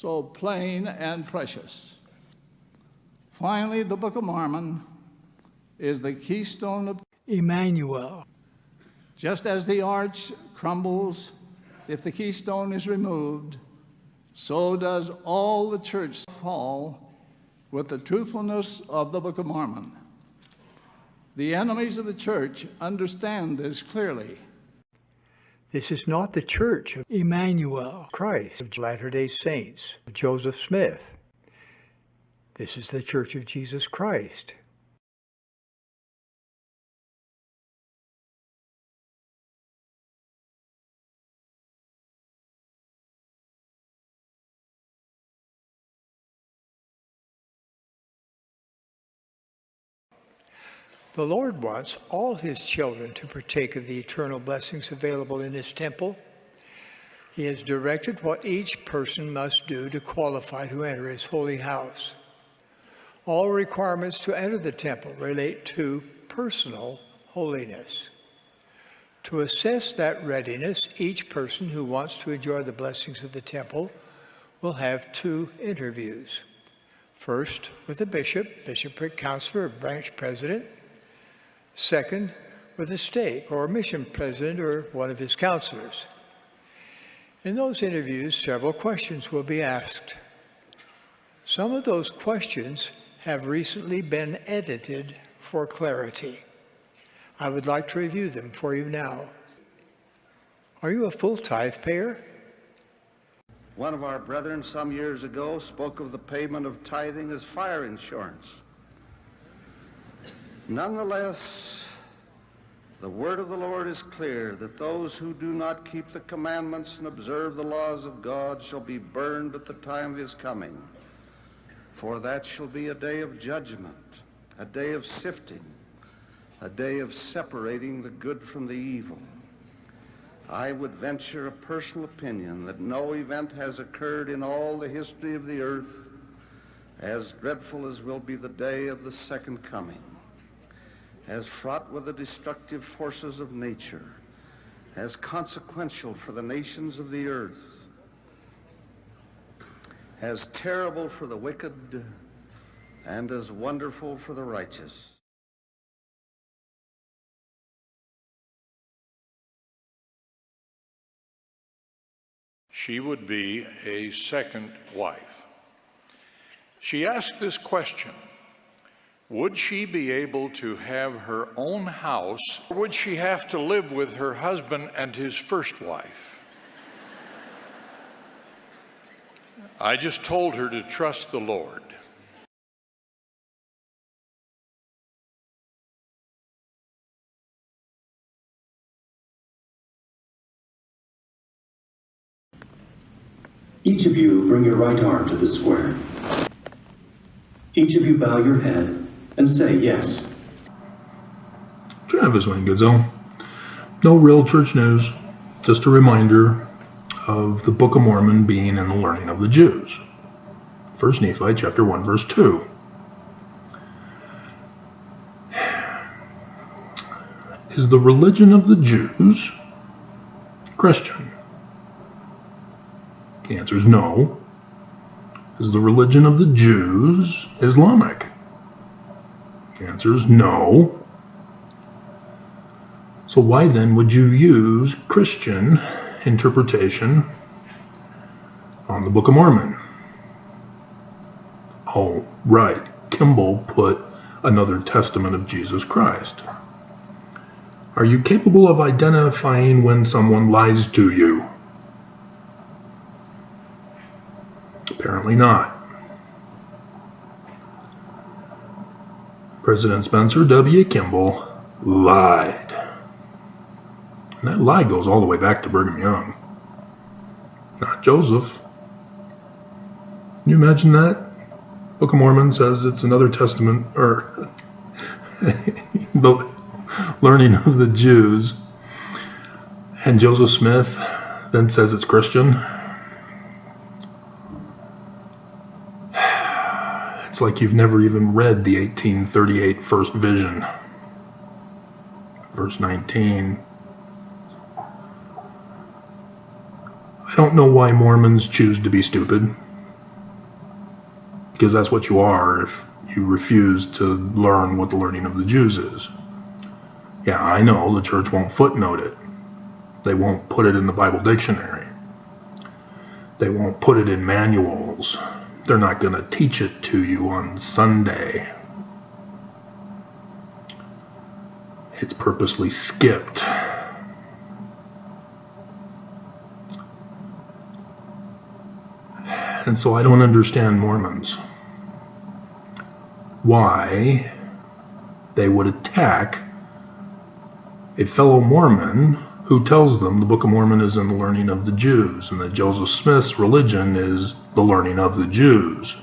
so plain and precious. Finally, the Book of Mormon is the keystone of Emmanuel. Just as the arch crumbles if the keystone is removed, so does all the church fall with the truthfulness of the Book of Mormon. The enemies of the church understand this clearly. This is not the Church of Emmanuel, Christ of Latter-day Saints, of Joseph Smith. This is the Church of Jesus Christ. The Lord wants all his children to partake of the eternal blessings available in his temple. He has directed what each person must do to qualify to enter his holy house. All requirements to enter the temple relate to personal holiness. To assess that readiness, each person who wants to enjoy the blessings of the temple will have 2 interviews. First, with a bishop, bishopric counselor, or branch president. Second, with a stake or mission president or one of his counselors. In those interviews, several questions will be asked. Some of those questions have recently been edited for clarity. I would like to review them for you now. Are you a full tithe payer? One of our brethren some years ago spoke of the payment of tithing as fire insurance. Nonetheless, the word of the Lord is clear that those who do not keep the commandments and observe the laws of God shall be burned at the time of his coming. For that shall be a day of judgment, a day of sifting, a day of separating the good from the evil. I would venture a personal opinion that no event has occurred in all the history of the earth as dreadful as will be the day of the second coming, as fraught with the destructive forces of nature, as consequential for the nations of the earth, as terrible for the wicked, and as wonderful for the righteous. She would be a second wife. She asked this question: would she be able to have her own house, or would she have to live with her husband and his first wife? I just told her to trust the Lord. Each of you bring your right arm to the square. Each of you bow your head and say yes. Travis Wayne Goodsell. No real church news, just a reminder of the Book of Mormon being in the learning of the Jews. 1 Nephi chapter 1 verse 2. Is the religion of the Jews Christian? The answer is no. Is the religion of the Jews Islamic? The answer is no. So why then would you use Christian interpretation on the Book of Mormon? Oh, right. Kimball put another testament of Jesus Christ. Are you capable of identifying when someone lies to you? Apparently not. President Spencer W. Kimball lied. And that lie goes all the way back to Brigham Young. Not Joseph. Can you imagine that? Book of Mormon says it's another testament, or the learning of the Jews. And Joseph Smith then says it's Christian. It's like you've never even read the 1838 First Vision. Verse 19. I don't know why Mormons choose to be stupid. because that's what you are if you refuse to learn what the learning of the Jews is. Yeah, I know the church won't footnote it. They won't put it in the Bible dictionary. They won't put it in manuals. They're not going to teach it to you on Sunday. It's purposely skipped. And so I don't understand Mormons. Why they would attack a fellow Mormon who tells them the Book of Mormon is in the learning of the Jews and that Joseph Smith's religion is the learning of the Jews.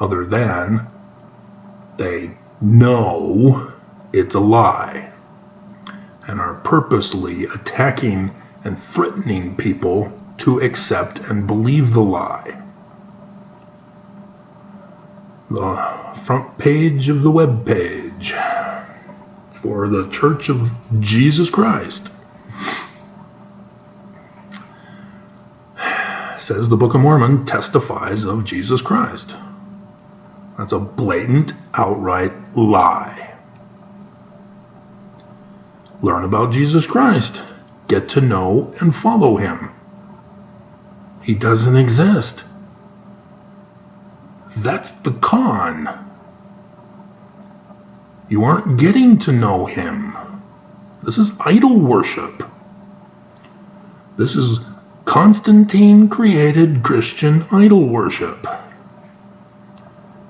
Other than they know it's a lie and are purposely attacking and threatening people to accept and believe the lie. The front page of the web page for the Church of Jesus Christ says the Book of Mormon testifies of Jesus Christ. That's a blatant, outright lie. Learn about Jesus Christ. Get to know and follow him. He doesn't exist. That's the con. You aren't getting to know him. This is idol worship. This is Constantine created Christian idol worship.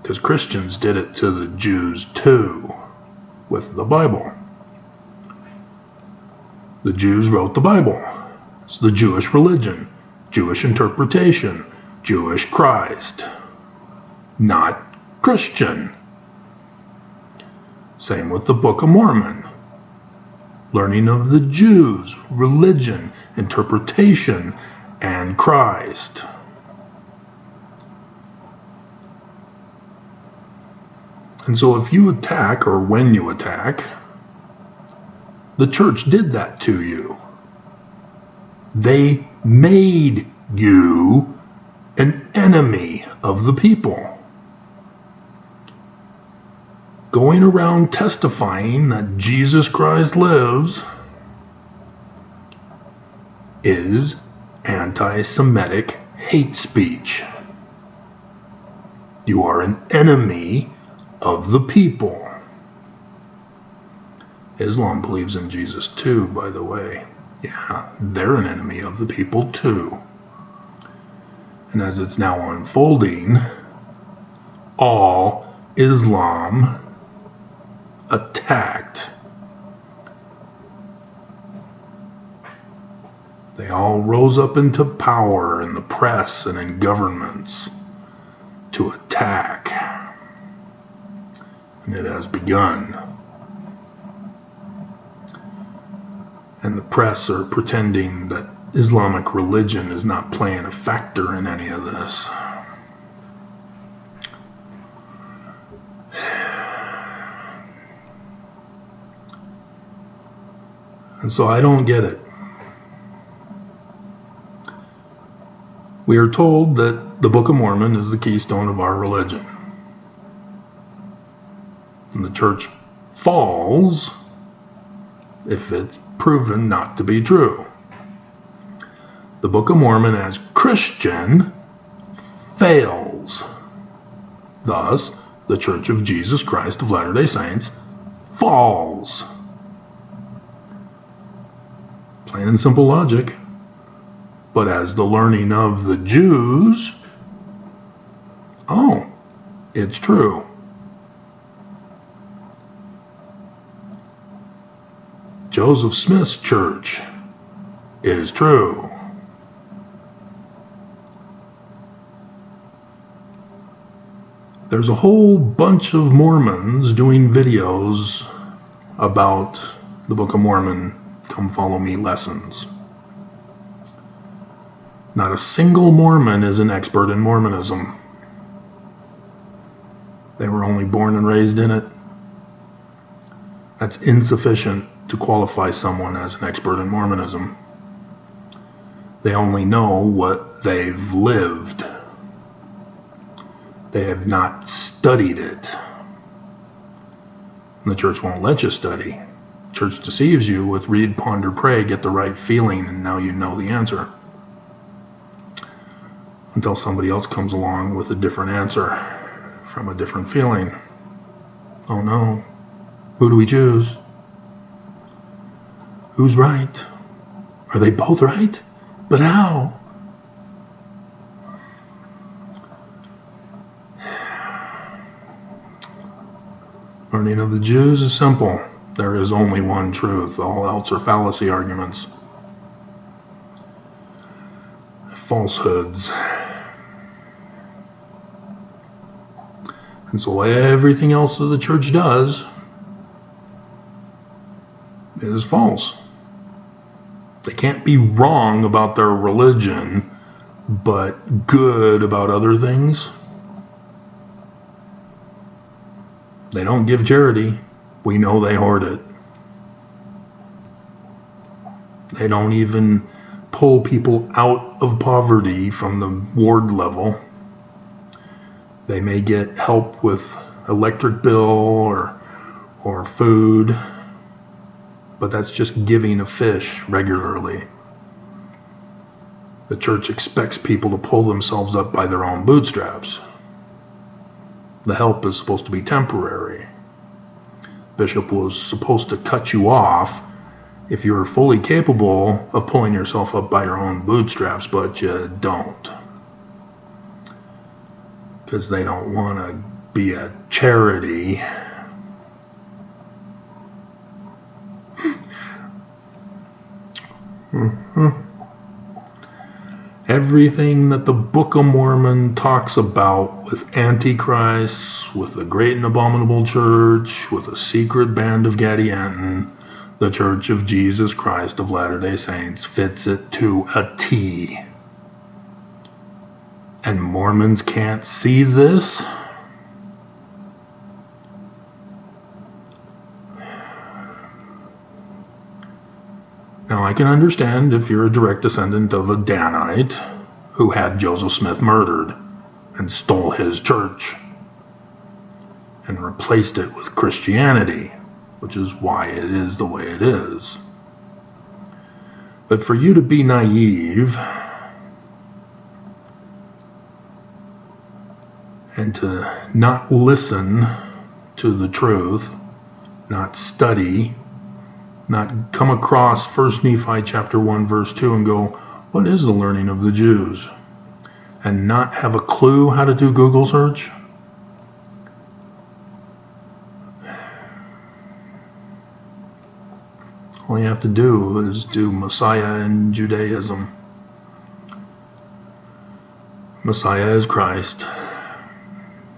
Because Christians did it to the Jews too, with the Bible. The Jews wrote the Bible. It's the Jewish religion, Jewish interpretation, Jewish Christ, not Christian. Same with the Book of Mormon. Learning of the Jews, religion, interpretation, and Christ. And so if you attack, or when you attack, the church did that to you. They made you an enemy of the people. Going around testifying that Jesus Christ lives is anti-Semitic hate speech. You are an enemy of the people. Islam believes in Jesus too, by the way. Yeah, they're an enemy of the people too. And as it's now unfolding, all Islam attacked. They all rose up into power in the press and in governments to attack. And it has begun. And the press are pretending that Islamic religion is not playing a factor in any of this. And so I don't get it. We are told that the Book of Mormon is the keystone of our religion. And the church falls if it's proven not to be true. The Book of Mormon as Christian fails. Thus, the Church of Jesus Christ of Latter-day Saints falls. Plain and simple logic. But as the learning of the Jews, oh, it's true. Joseph Smith's church is true. There's a whole bunch of Mormons doing videos about the Book of Mormon Come Follow Me lessons. Not a single Mormon is an expert in Mormonism. They were only born and raised in it. That's insufficient to qualify someone as an expert in Mormonism. They only know what they've lived. They have not studied it. And the church won't let you study. Church deceives you with read, ponder, pray, get the right feeling, and now you know the answer. Until somebody else comes along with a different answer from a different feeling. Oh no. Who do we choose? Who's right? Are they both right? But how? Learning of the Jews is simple. There is only one truth. All else are fallacy arguments. Falsehoods. And so everything else that the church does is false. They can't be wrong about their religion, but good about other things. They don't give charity. We know they hoard it. They don't even pull people out of poverty from the ward level. They may get help with electric bill or food, but that's just giving a fish regularly. The church expects people to pull themselves up by their own bootstraps. The help is supposed to be temporary. Bishop was supposed to cut you off if you're fully capable of pulling yourself up by your own bootstraps, but you don't. Because they don't want to be a charity. Everything that the Book of Mormon talks about with Antichrist, with the great and abominable church, with a secret band of Gadianton, the Church of Jesus Christ of Latter-day Saints fits it to a T. And Mormons can't see this? Now, I can understand if you're a direct descendant of a Danite who had Joseph Smith murdered and stole his church and replaced it with Christianity, which is why it is the way it is. But for you to be naive and to not listen to the truth, not study, not come across 1 Nephi chapter 1 verse 2 and go, what is the learning of the Jews? And not have a clue how to do Google search? All you have to do is do Messiah and Judaism. Messiah is Christ.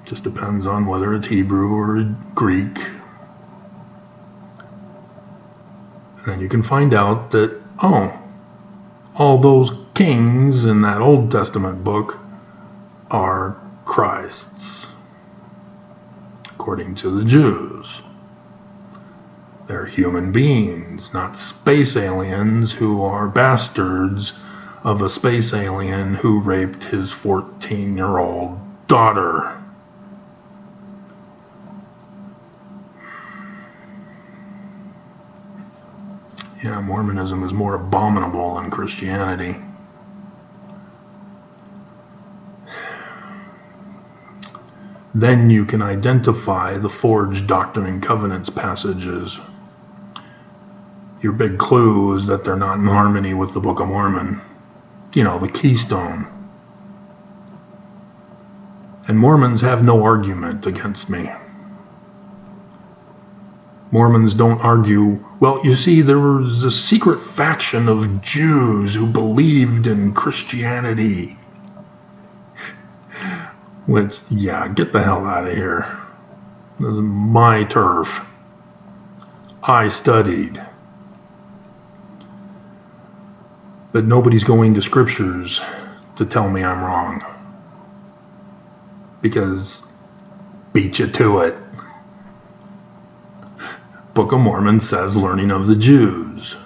Just depends on whether it's Hebrew or Greek. And then you can find out that, all those kings in that Old Testament book are Christs, according to the Jews. They're human beings, not space aliens who are bastards of a space alien who raped his 14-year-old daughter. Yeah, Mormonism is more abominable than Christianity. Then you can identify the forged Doctrine and Covenants passages. Your big clue is that they're not in harmony with the Book of Mormon. You know, the keystone. And Mormons have no argument against me. Mormons don't argue, well, you see, there was a secret faction of Jews who believed in Christianity. Which, yeah, get the hell out of here. This is my turf. I studied. But nobody's going to scriptures to tell me I'm wrong. Because beat you to it. Book of Mormon says learning of the Jews.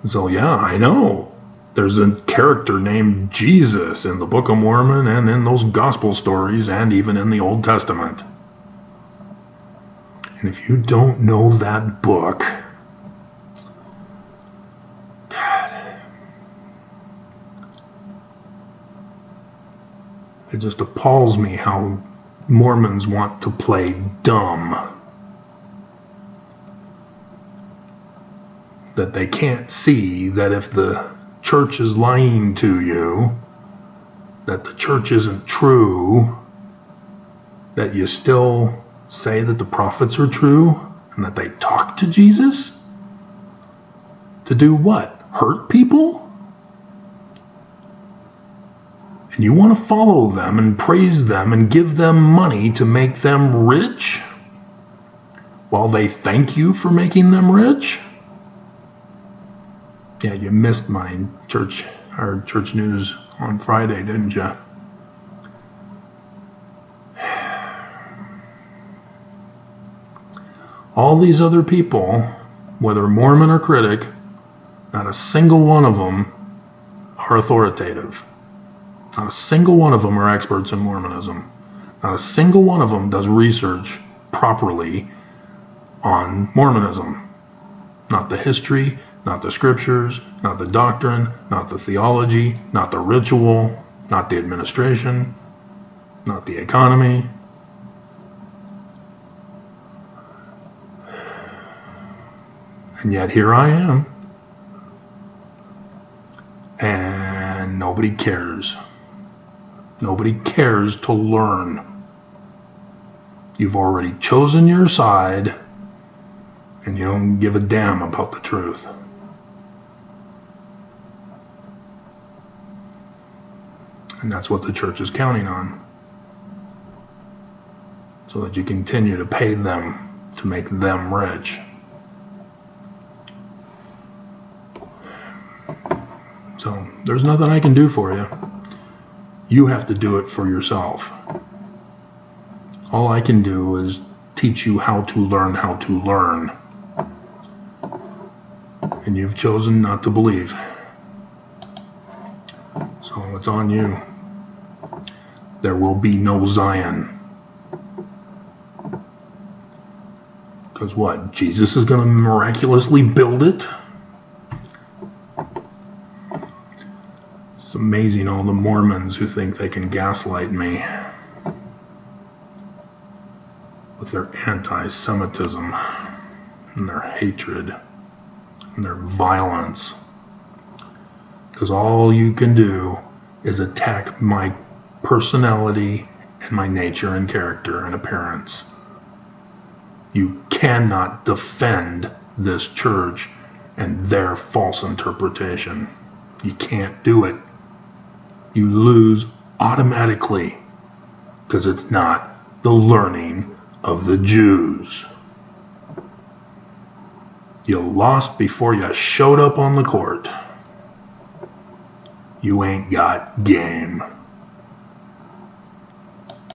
So yeah, I know. There's a character named Jesus in the Book of Mormon and in those gospel stories and even in the Old Testament. And if you don't know that book, God, it just appalls me how Mormons want to play dumb. That they can't see that if the church is lying to you, that the church isn't true, that you still say that the prophets are true and that they talk to Jesus? To do what? Hurt people? And you want to follow them and praise them and give them money to make them rich while they thank you for making them rich? Yeah, you missed my church news on Friday, didn't you? All these other people, whether Mormon or critic, not a single one of them are authoritative. Not a single one of them are experts in Mormonism. Not a single one of them does research properly on Mormonism. Not the history, not the scriptures, not the doctrine, not the theology, not the ritual, not the administration, not the economy. And yet here I am. And nobody cares. Nobody cares to learn. You've already chosen your side, and you don't give a damn about the truth. And that's what the church is counting on. So that you continue to pay them to make them rich. So there's nothing I can do for you. You have to do it for yourself. All I can do is teach you how to learn how to learn. And you've chosen not to believe. So it's on you. There will be no Zion. Because what? Jesus is going to miraculously build it? It's amazing all the Mormons who think they can gaslight me with their anti-Semitism and their hatred and their violence. Because all you can do is attack my personality and my nature and character and appearance. You cannot defend this church and their false interpretation. You can't do it. You lose automatically because it's not the learning of the Jews. You lost before you showed up on the court. You ain't got game.